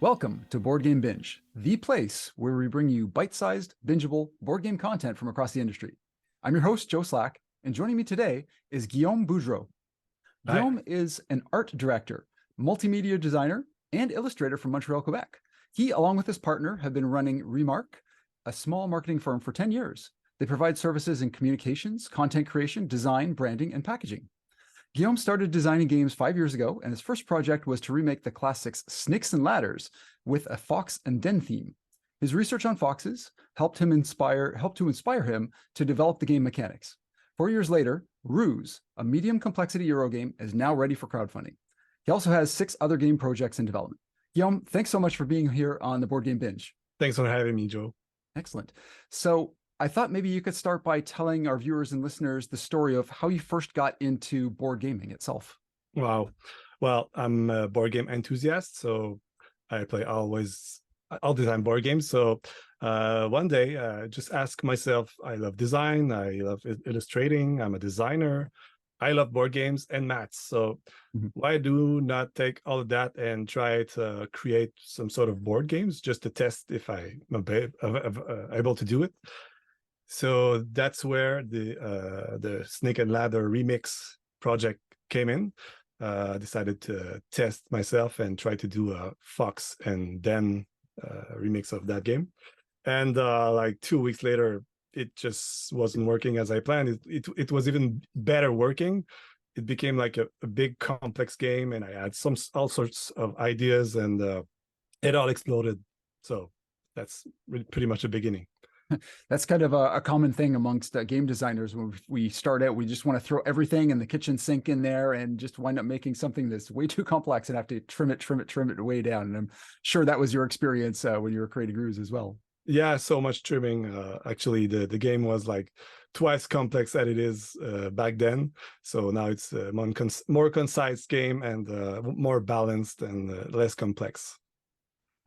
Welcome to Board Game Binge, the place where we bring you bite-sized, bingeable board game content from across the industry. I'm your host, Joe Slack, and joining me today is Guillaume Boudreau. Hi. Guillaume is an art director, multimedia designer, and illustrator from Montreal, Quebec. He, along with his partner, have been running Remarke, a small marketing firm, for 10 years. They provide services in communications, content creation, design, branding, and packaging. Guillaume started designing games 5 years ago, and his first project was to remake the classics Snakes and Ladders with a fox and den theme. His research on foxes helped to inspire him to develop the game mechanics. 4 years later, Ruse, a medium complexity Eurogame, is now ready for crowdfunding. He also has 6 other game projects in development. Guillaume, thanks so much for being here on the Board Game Binge. Thanks for having me, Joe. Excellent. So I thought maybe you could start by telling our viewers and listeners the story of how you first got into board gaming itself. Wow. Well, I'm a board game enthusiast, so I play all the time board games. So one day, I just asked myself, I love design, I love illustrating, I'm a designer, I love board games and maths. So why do not take all of that and try to create some sort of board games just to test if I'm able to do it? So that's where the Snake and Ladder remix project came in. Decided to test myself and try to do a Fox and Den remix of that game. And like 2 weeks later, it just wasn't working as I planned. It was even better working. It became like a big complex game, and I had all sorts of ideas, and it all exploded. So that's pretty much the beginning. That's kind of a common thing amongst game designers. When we start out, we just want to throw everything in the kitchen sink in there and just wind up making something that's way too complex and have to trim it way down. And I'm sure that was your experience when you were creating Ruse as well. Yeah, so much trimming. Actually, the game was like twice complex as it is back then. So now it's a more concise game and more balanced and less complex.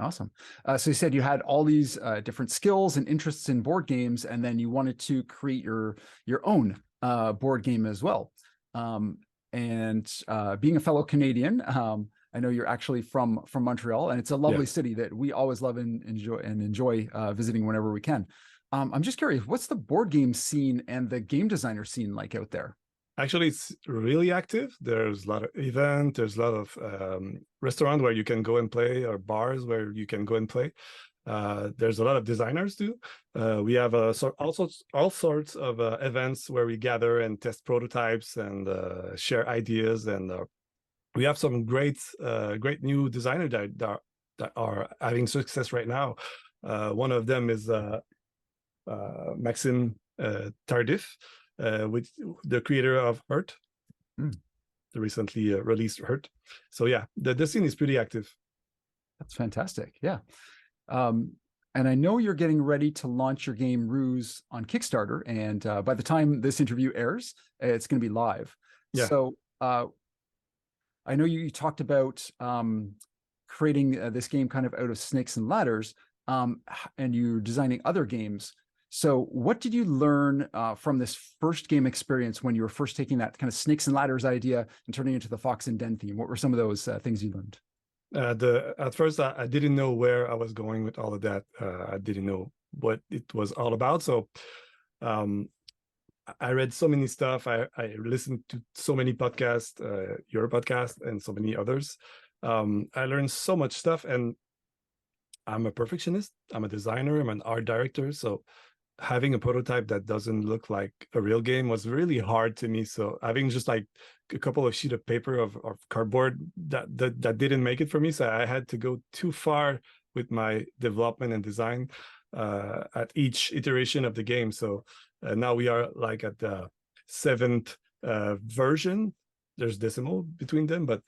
Awesome. So you said you had all these different skills and interests in board games, and then you wanted to create your own board game as well. Being a fellow Canadian, I know you're actually from Montreal, and it's a lovely city that we always love and enjoy visiting whenever we can. I'm just curious, what's the board game scene and the game designer scene like out there? Actually, it's really active. There's a lot of events. There's a lot of restaurants where you can go and play, or bars where you can go and play. There's a lot of designers too. We have all sorts of events where we gather and test prototypes and share ideas. And we have some great new designers that are having success right now. One of them is Maxime Tardif. With the creator of Hurt, the recently released Hurt. So yeah, the scene is pretty active. That's fantastic. Yeah. And I know you're getting ready to launch your game Ruse on Kickstarter. And by the time this interview airs, it's going to be live. Yeah. So I know you talked about creating this game kind of out of Snakes and Ladders, and you're designing other games. So what did you learn from this first game experience when you were first taking that kind of Snakes and Ladders idea and turning it into the Fox and Den theme? What were some of those things you learned? At first, I didn't know where I was going with all of that. I didn't know what it was all about. So I read so many stuff. I listened to so many podcasts, your podcast, and so many others. I learned so much stuff, and I'm a perfectionist. I'm a designer. I'm an art director. So having a prototype that doesn't look like a real game was really hard to me. So having just like a couple of sheets of paper of cardboard that didn't make it for me. So I had to go too far with my development and design at each iteration of the game. So now we are like at the 7th version. There's decimal between them, but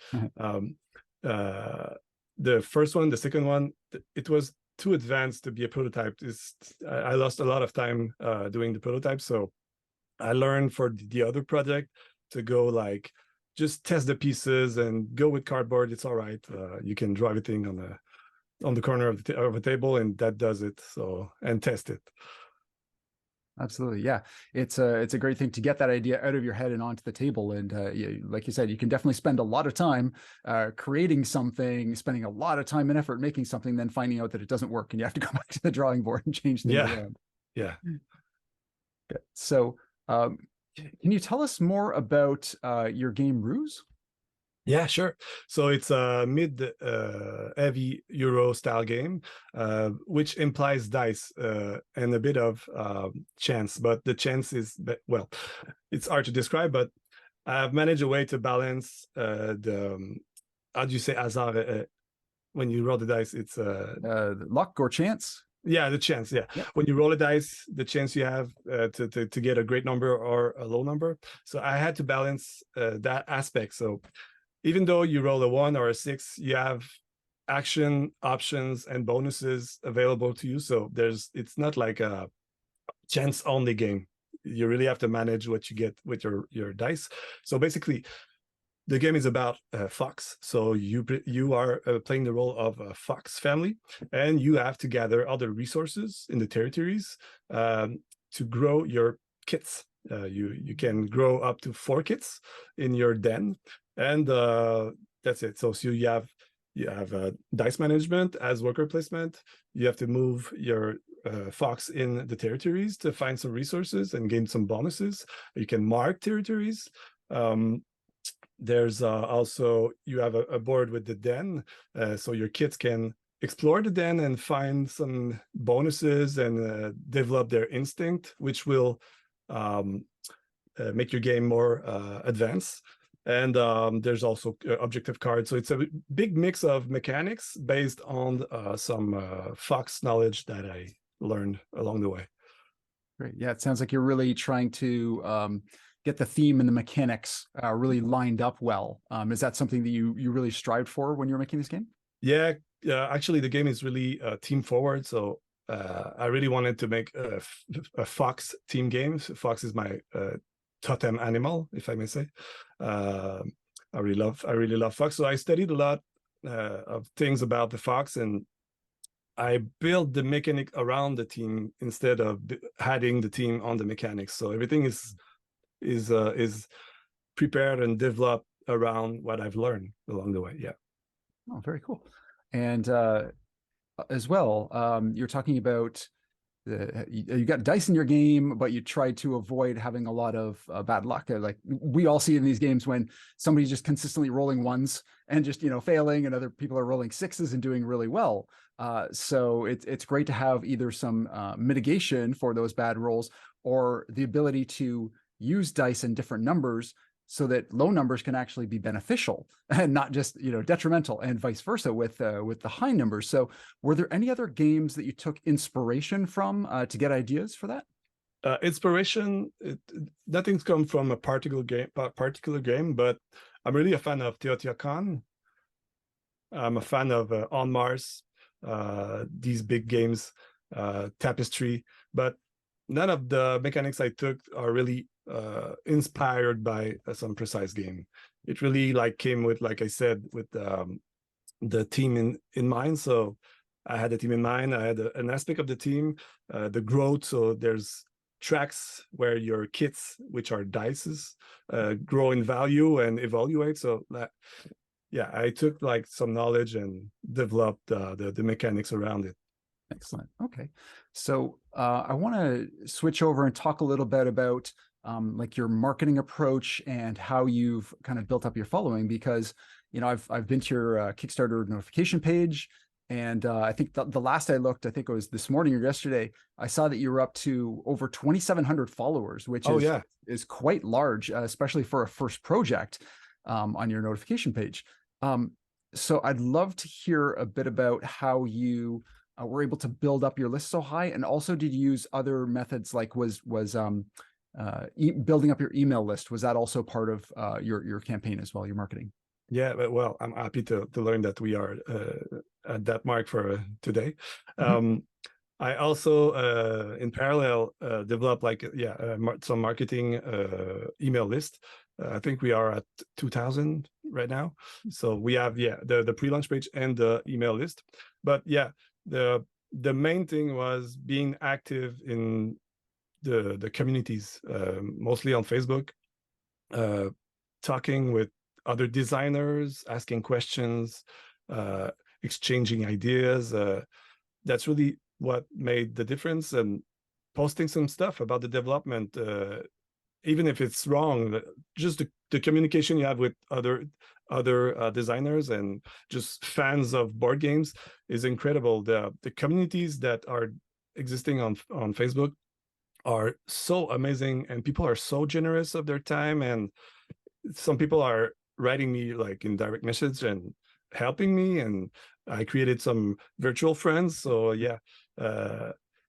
the first one, the second one, it was too advanced to be a prototype. I lost a lot of time doing the prototype. So I learned for the other project to go like just test the pieces and go with cardboard. It's all right. You can draw everything on the corner of the table, and that does it. So, and test it. Absolutely. Yeah. It's a great thing to get that idea out of your head and onto the table. And like you said, you can definitely spend a lot of time creating something, spending a lot of time and effort making something, then finding out that it doesn't work and you have to go back to the drawing board and change things Yeah, around. yeah. Okay. So can you tell us more about your game Ruse? Yeah, sure. So it's a mid heavy Euro style game, which implies dice and a bit of chance. But the chance is, well, it's hard to describe, but I've managed a way to balance the, how do you say hasard? When you roll the dice, it's Luck or chance? yeah, the chance. Yeah, Yep. when you roll a dice, the chance you have to get a great number or a low number. So I had to balance that aspect. So even though you roll a 1 or a 6, you have action options and bonuses available to you. So it's not like a chance only game. You really have to manage what you get with your dice. So basically, the game is about fox. So you are playing the role of a fox family, and you have to gather other resources in the territories to grow your kits. You can grow up to 4 kits in your den, and that's it. So you have dice management as worker placement. You have to move your fox in the territories to find some resources and gain some bonuses. You can mark territories. There's also, you have a board with the den, so your kids can explore the den and find some bonuses and develop their instinct, which will make your game more advanced. And there's also objective cards. So it's a big mix of mechanics based on some Fox knowledge that I learned along the way. Great. Yeah, it sounds like you're really trying to get the theme and the mechanics really lined up well. Is that something that you really strived for when you were making this game? Yeah, actually, the game is really team forward. So I really wanted to make a Fox team game. Fox is my totem animal, if I may say. I really love Fox. So I studied a lot of things about the Fox, and I built the mechanic around the team instead of adding the team on the mechanics. So everything is prepared and developed around what I've learned along the way. Yeah. Oh, very cool. And as well, you're talking about you got dice in your game, but you tried to avoid having a lot of bad luck. Like we all see in these games when somebody's just consistently rolling ones and just failing, and other people are rolling sixes and doing really well. So it's great to have either some mitigation for those bad rolls or the ability to use dice in different numbers so that low numbers can actually be beneficial and not just detrimental, and vice versa with the high numbers. So were there any other games that you took inspiration from to get ideas for that? Inspiration, nothing's come from a particular game, but I'm really a fan of Teotihuacan. I'm a fan of On Mars, these big games, Tapestry, but none of the mechanics I took are really inspired by some precise game. It really came with, like I said, with the team in mind. So I had a team in mind. I had an aspect of the team, the growth. So there's tracks where your kits, which are dices, grow in value and evaluate. So yeah, I took some knowledge and developed the mechanics around it. Excellent. Okay. So I want to switch over and talk a little bit about your marketing approach and how you've kind of built up your following, because I've been to your Kickstarter notification page, and I think the last I looked, I think it was this morning or yesterday, I saw that you were up to over 2,700 followers, which is quite large, especially for a first project on your notification page. So I'd love to hear a bit about how you were able to build up your list so high, and also did you use other methods, like was building up your email list? Was that also part of your campaign as well, your marketing? Yeah, well, I'm happy to learn that we are at that mark for today. I also, in parallel, developed some marketing email list. I think we are at 2,000 right now. So we have the pre-launch page and the email list. But yeah, the main thing was being active in the communities, mostly on Facebook, talking with other designers, asking questions, exchanging ideas. That's really what made the difference. And posting some stuff about the development, even if it's wrong, just the communication you have with other designers and just fans of board games is incredible. The communities that are existing on Facebook are so amazing, and people are so generous of their time. And some people are writing me like in direct message and helping me, and I created some virtual friends. So yeah,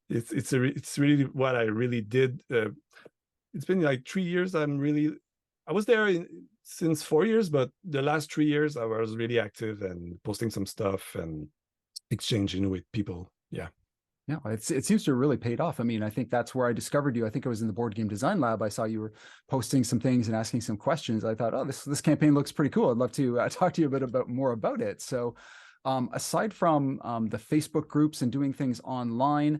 it's really what I really did. It's been like 3 years. I was there since 4 years, but the last 3 years I was really active and posting some stuff and exchanging with people. Yeah. Yeah, it seems to have really paid off. I mean, I think that's where I discovered you. I think it was in the board game design lab. I saw you were posting some things and asking some questions. I thought, oh, this campaign looks pretty cool. I'd love to talk to you a bit more about it. So, aside from the Facebook groups and doing things online,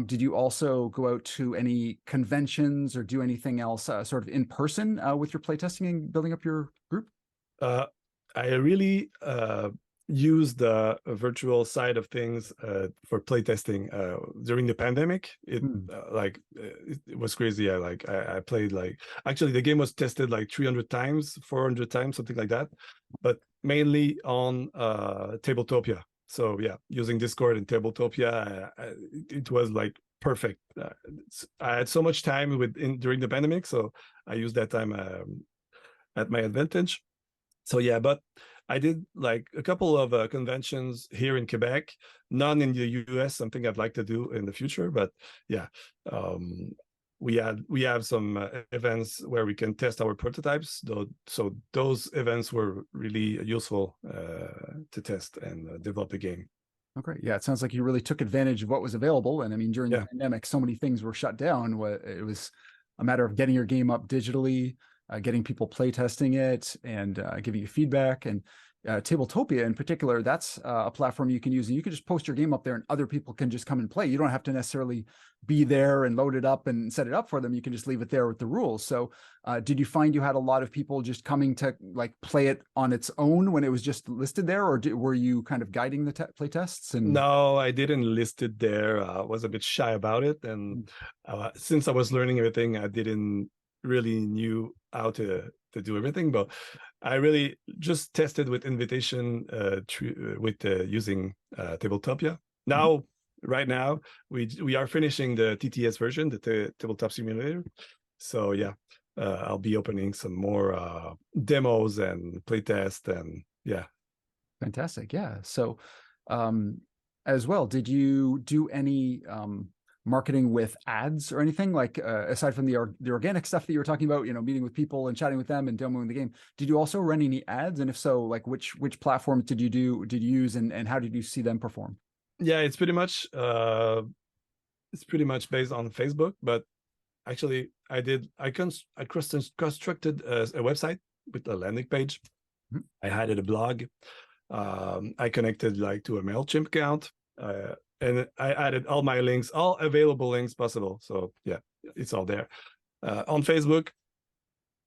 did you also go out to any conventions or do anything else, sort of in person, with your playtesting and building up your group? I really use the virtual side of things for playtesting during the pandemic. It was crazy. I played like, actually the game was tested like 300 times, 400 times, something like that, but mainly on Tabletopia. So yeah, using Discord and Tabletopia, it was like perfect. I had so much time during the pandemic, so I used that time at my advantage. So yeah, but I did like a couple of conventions here in Quebec, none in the US, something I'd like to do in the future. But yeah, we have some events where we can test our prototypes. So those events were really useful to test and develop the game. Okay. Yeah, it sounds like you really took advantage of what was available. And I mean, during Yeah. the pandemic, so many things were shut down. It was a matter of getting your game up digitally, getting people play testing it, and giving you feedback. And Tabletopia in particular, that's a platform you can use, and you can just post your game up there and other people can just come and play. You don't have to necessarily be there and load it up and set it up for them. You can just leave it there with the rules. So did you find you had a lot of people just coming to like play it on its own when it was just listed there, or were you kind of guiding the play tests? And no, I didn't list it there. I was a bit shy about it, and since I was learning everything, I didn't really knew how to do everything. But I really just tested with invitation using Tabletopia. Now, right now, we are finishing the TTS version, the Tabletop Simulator. So yeah, I'll be opening some more demos and playtest, and yeah. Fantastic. Yeah. So as well, did you do any marketing with ads or anything, like aside from the organic stuff that you were talking about, meeting with people and chatting with them and demoing the game? Did you also run any ads? And if so, like which platforms did you use, and how did you see them perform? Yeah, it's pretty much based on Facebook, but actually I constructed a website with a landing page. I added a blog. I connected like to a MailChimp account, and I added all my links, all available links possible. So yeah, it's all there. On Facebook,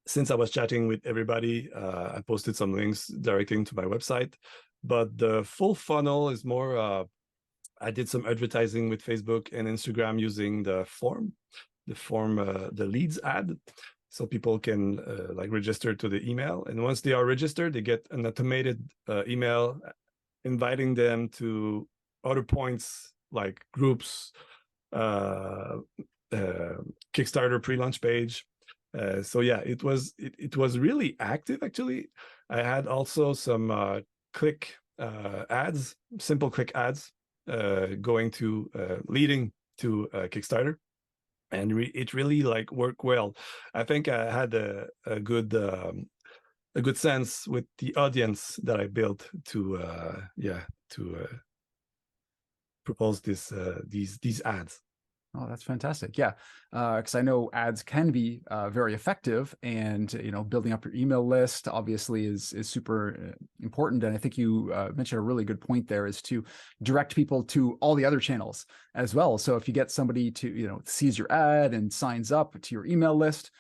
since I was chatting with everybody, I posted some links directing to my website, but the full funnel is more, I did some advertising with Facebook and Instagram using the leads ad. So people can like register to the email, and once they are registered, they get an automated email inviting them to other points like groups, Kickstarter pre-launch page. So yeah, it was really active. Actually, I had also some click ads, simple click ads, leading to Kickstarter. And it really like worked well. I think I had a good sense with the audience that I built to propose these ads. Oh, that's fantastic. Yeah. Because I know ads can be very effective, and building up your email list obviously is super important. And I think you mentioned a really good point there, is to direct people to all the other channels as well. So if you get somebody to, sees your ad and signs up to your email list,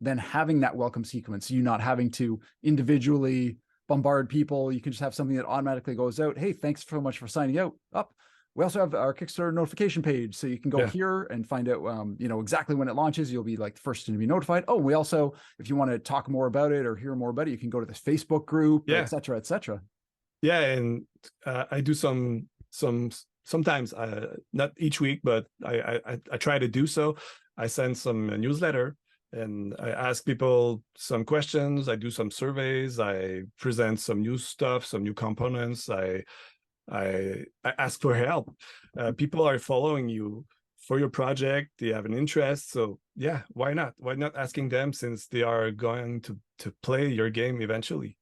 then having that welcome sequence, you not having to individually bombard people, you can just have something that automatically goes out. Hey, thanks so much for signing up. We also have our Kickstarter notification page, so you can go here and find out, exactly when it launches. You'll be like the first to be notified. Oh, we also, if you want to talk more about it or hear more about it, you can go to this Facebook group, et cetera, et cetera. Yeah, and I do sometimes, not each week, but I try to do so. I send some newsletter and I ask people some questions. I do some surveys. I present some new stuff, some new components. I ask for help. People are following you for your project. They have an interest. So yeah, why not? Why not asking them, since they are going to play your game eventually?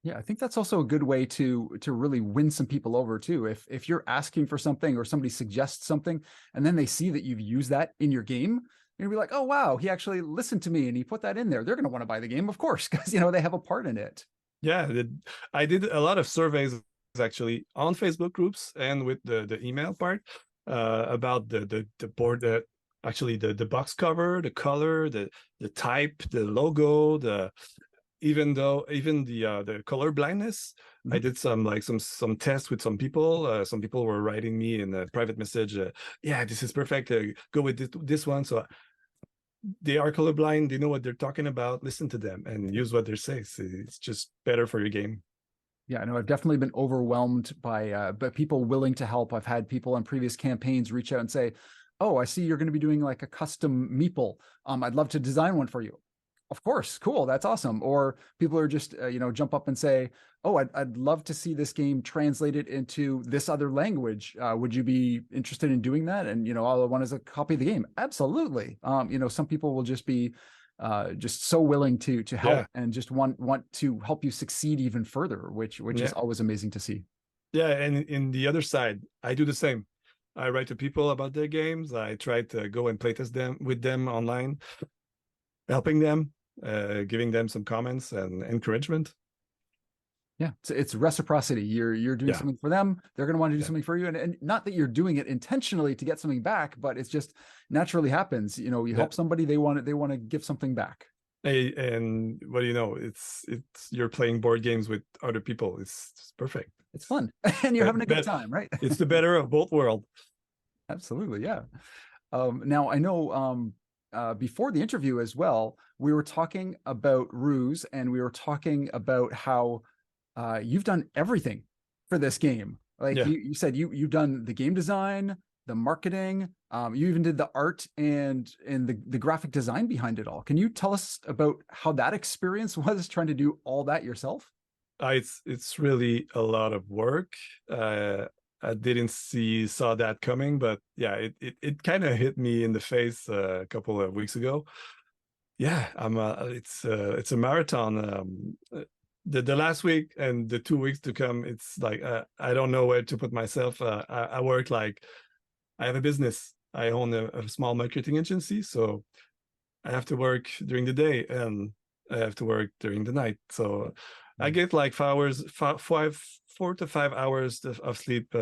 Yeah, I think that's also a good way to really win some people over too. If you're asking for something or somebody suggests something and then they see that you've used that in your game, you're gonna be like, oh wow, he actually listened to me and he put that in there. They're gonna want to buy the game, of course, because they have a part in it. Yeah, I did a lot of surveys actually on Facebook groups and with the email part about the board, actually the box cover, the color, the type, the logo, even the color blindness. I did some tests with some people. Some people were writing me in a private message, yeah, this is perfect, go with this one. So they are colorblind, they know what they're talking about. Listen to them and use what they say. It's just better for your game. Yeah, I know I've definitely been overwhelmed by people willing to help. I've had people on previous campaigns reach out and say, oh, I see you're going to be doing like a custom meeple. I'd love to design one for you. Of course, cool, that's awesome. Or people are just jump up and say, oh, I'd love to see this game translated into this other language. Would you be interested in doing that? And all I want is a copy of the game. Absolutely. Some people will just be just so willing to help and just want to help you succeed even further, which is always amazing to see. Yeah, and in the other side, I do the same. I write to people about their games. I try to go and playtest them with them online, helping them, giving them some comments and encouragement. Yeah, it's reciprocity. You're doing something for them, they're going to want to do something for you, and not that you're doing it intentionally to get something back, but it's just naturally happens. You help somebody, they want to give something back. Hey, and what do you know? It's you're playing board games with other people. It's perfect. It's fun, and you're having a good time, right? It's the better of both worlds. Absolutely, yeah. Now I know before the interview as well, we were talking about Ruse, and we were talking about how you've done everything for this game. Like you said, you've done the game design, the marketing, you even did the art and the graphic design behind it all. Can you tell us about how that experience was, trying to do all that yourself? It's really a lot of work. I didn't saw that coming, but yeah, it kind of hit me in the face a couple of weeks ago. Yeah, it's a marathon. The last week and the 2 weeks to come, it's like I don't know where to put myself. I work like, I have a business. I own a small marketing agency, so I have to work during the day and I have to work during the night. So I get like 4 to 5 hours of sleep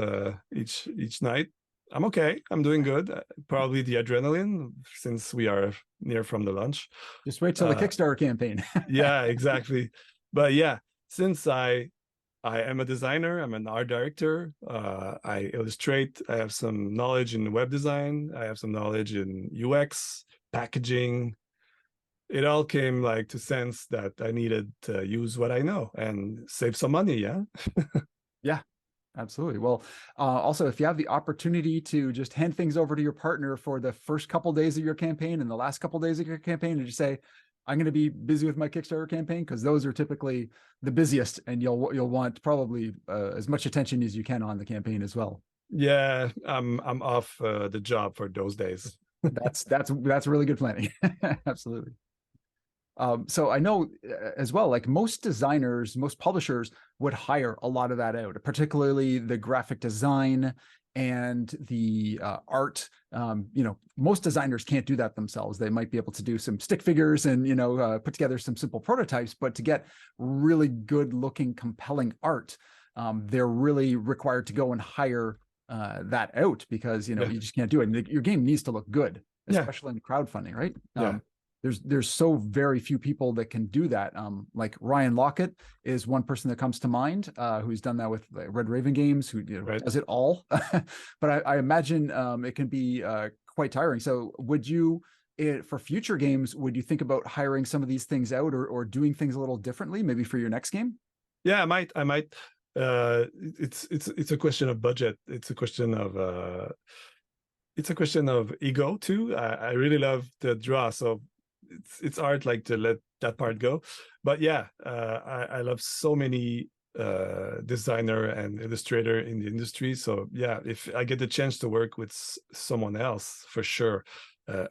each night. I'm okay. I'm doing good. Probably the adrenaline, since we are near from the launch. Just wait till the Kickstarter campaign. Yeah, exactly. But yeah, since I am a designer, I'm an art director, I illustrate, I have some knowledge in web design, I have some knowledge in UX, packaging. It all came like to sense that I needed to use what I know and save some money. Yeah. Yeah, absolutely. Well, also, if you have the opportunity to just hand things over to your partner for the first couple days of your campaign and the last couple days of your campaign, and just say, I'm going to be busy with my Kickstarter campaign, because those are typically the busiest, and you'll want probably as much attention as you can on the campaign as well. Yeah, I'm off the job for those days. That's really good planning. Absolutely. So I know as well, like most designers, most publishers would hire a lot of that out, particularly the graphic design and the art. Most designers can't do that themselves. They might be able to do some stick figures and put together some simple prototypes, but to get really good looking, compelling art, they're really required to go and hire that out, because you just can't do it. And your game needs to look good, especially in crowdfunding, right? There's so very few people that can do that. Like Ryan Lockett is one person that comes to mind, who's done that with Red Raven Games, who does it all. But I imagine it can be quite tiring. So would you, for future games, would you think about hiring some of these things out, or doing things a little differently, maybe for your next game? Yeah, I might. It's a question of budget. It's a question of ego too. I really love the draw, so it's hard like to let that part go. But yeah, I love so many designer and illustrator in the industry. So yeah, if I get the chance to work with someone else, for sure.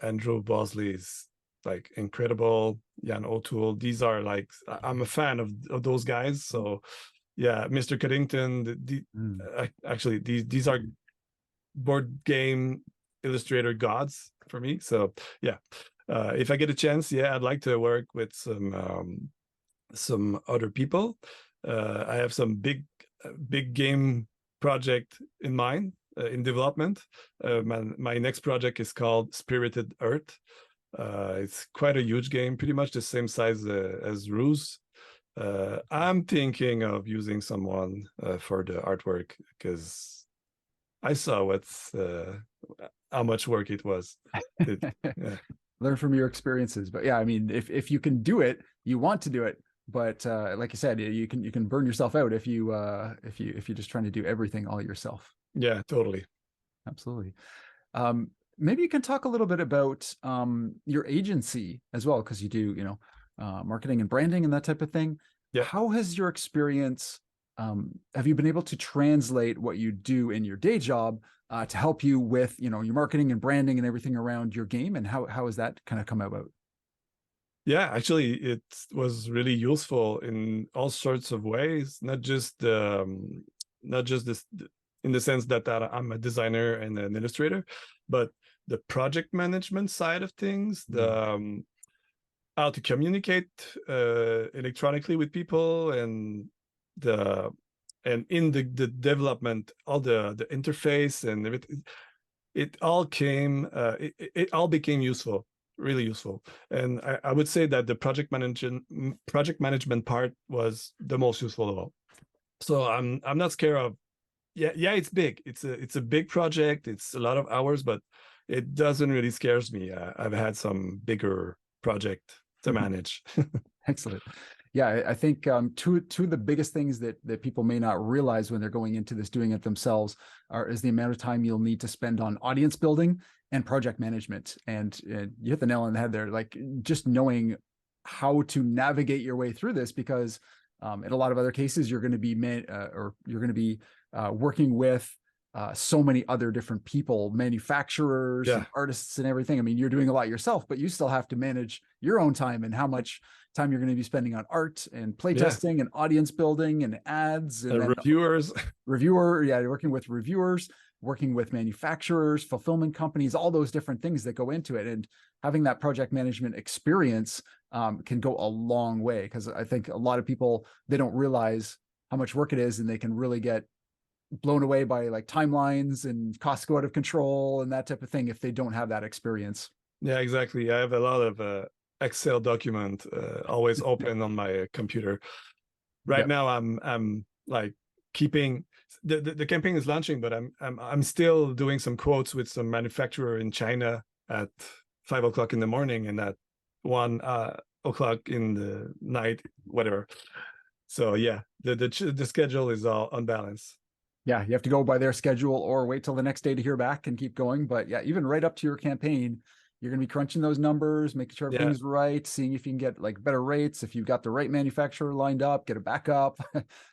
Andrew Bosley is like incredible. Jan O'Toole, these are like, I'm a fan of those guys. So yeah, Mr. Cuddington, actually these are board game illustrator gods for me. So yeah, if I get a chance, yeah, I'd like to work with some other people. I have some big game project in mind, in development. My next project is called Spirited Earth. It's quite a huge game, pretty much the same size as Ruse. I'm thinking of using someone for the artwork, because I saw how much work it was. Learn from your experiences. But yeah, I mean, if you can do it, you want to do it. But like you said, you can burn yourself out if you're just trying to do everything all yourself. Yeah, totally. Absolutely. Maybe you can talk a little bit about your agency as well, because you do marketing and branding and that type of thing. Yeah. How has your experience, have you been able to translate what you do in your day job to help you with your marketing and branding and everything around your game, and how has that kind of come about? Yeah, actually, it was really useful in all sorts of ways, not just this in the sense that I'm a designer and an illustrator, but the project management side of things, the how to communicate electronically with people, and in the development, all the interface and everything, it all became useful, really useful. And I would say that the project management part was the most useful of all. So I'm not scared of, it's big. It's a big project. It's a lot of hours, but it doesn't really scares me. I've had some bigger project to manage. Excellent. Yeah, I think two of the biggest things that people may not realize when they're going into this, doing it themselves, is the amount of time you'll need to spend on audience building and project management. And you hit the nail on the head there, like just knowing how to navigate your way through this, because in a lot of other cases, you're going to be working with so many other different people, manufacturers, and artists and everything. I mean, you're doing a lot yourself, but you still have to manage your own time and how much time you're going to be spending on art and playtesting and audience building and ads and reviewers. You're working with reviewers, working with manufacturers, fulfillment companies, all those different things that go into it. And having that project management experience can go a long way, because I think a lot of people, they don't realize how much work it is, and they can really get blown away by like timelines and costs go out of control and that type of thing if they don't have that experience. Yeah, exactly. I have a lot of Excel document always open on my computer. Right now, I'm like keeping the campaign is launching, but I'm still doing some quotes with some manufacturer in China at 5 o'clock in the morning and at 1 o'clock in the night, whatever. So yeah, the schedule is all unbalanced. Yeah, you have to go by their schedule or wait till the next day to hear back and keep going. But yeah, even right up to your campaign, you're going to be crunching those numbers, making sure everything's right, seeing if you can get like better rates, if you've got the right manufacturer lined up, get a backup,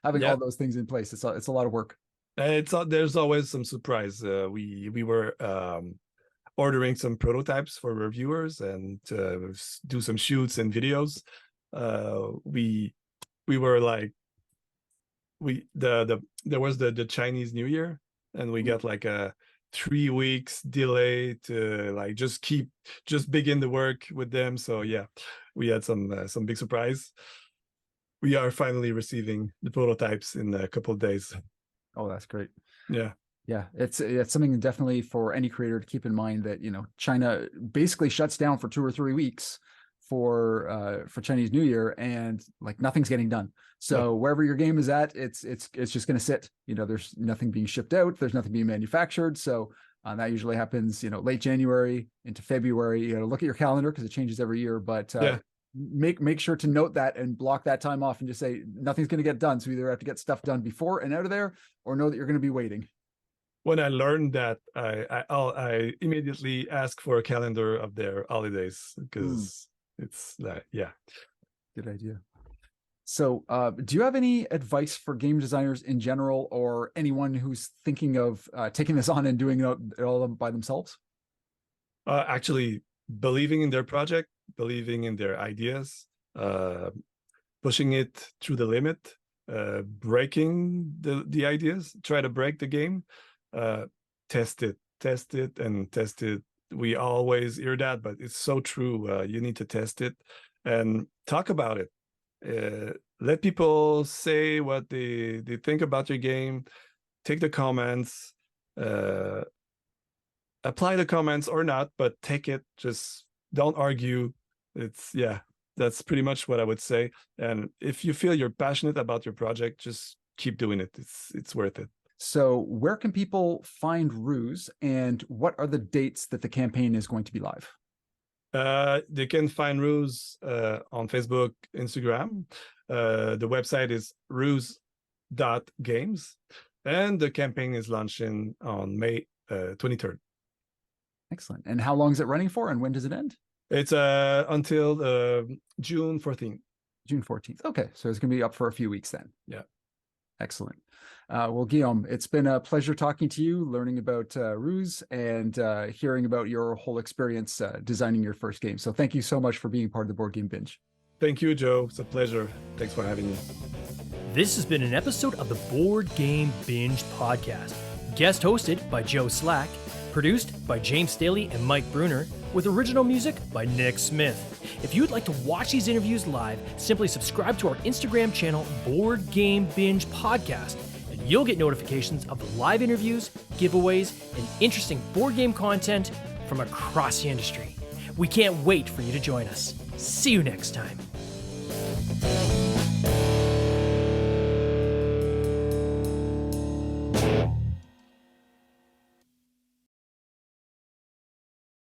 having all those things in place. It's a lot of work. There's always some surprise. We were ordering some prototypes for reviewers and do some shoots and videos. We were like, there was the Chinese New Year and we got like a 3 weeks delay to like just begin the work with them. So yeah, we had some big surprise. We are finally receiving the prototypes in a couple of days. Oh, that's great. Yeah. Yeah, it's something definitely for any creator to keep in mind, that China basically shuts down for 2 or 3 weeks for Chinese New Year, and like nothing's getting done. So wherever your game is at, it's just going to sit. There's nothing being shipped out. There's nothing being manufactured. So that usually happens, late January into February. Look at your calendar because it changes every year. But make sure to note that and block that time off and just say nothing's going to get done. So either have to get stuff done before and out of there, or know that you're going to be waiting. When I learned that, I immediately asked for a calendar of their holidays, because it's that, yeah. Good idea. So do you have any advice for game designers in general, or anyone who's thinking of taking this on and doing it all by themselves? Actually, believing in their project, believing in their ideas, pushing it through the limit, breaking the ideas, try to break the game. Test it. We always hear that, but it's so true. You need to test it and talk about it. Let people say what they think about your game. Take the comments, apply the comments or not, but take it. Just don't argue. That's pretty much what I would say. And if you feel you're passionate about your project, just keep doing it. It's worth it. So where can people find Ruse, and what are the dates that the campaign is going to be live? They can find Ruse on Facebook, Instagram. The website is ruse.games, and the campaign is launching on May 23rd. Excellent. And how long is it running for, and when does it end? It's until June 14th. June 14th. Okay, so it's going to be up for a few weeks then. Yeah. Excellent. Well, Guillaume, it's been a pleasure talking to you, learning about Ruse, and hearing about your whole experience designing your first game. So thank you so much for being part of the Board Game Binge. Thank you, Joe. It's a pleasure. Thanks for having me. This has been an episode of the Board Game Binge podcast. Guest hosted by Joe Slack, produced by James Staley and Mike Bruner, with original music by Nick Smith. If you'd like to watch these interviews live, simply subscribe to our Instagram channel, Board Game Binge Podcast, and you'll get notifications of the live interviews, giveaways, and interesting board game content from across the industry. We can't wait for you to join us. See you next time.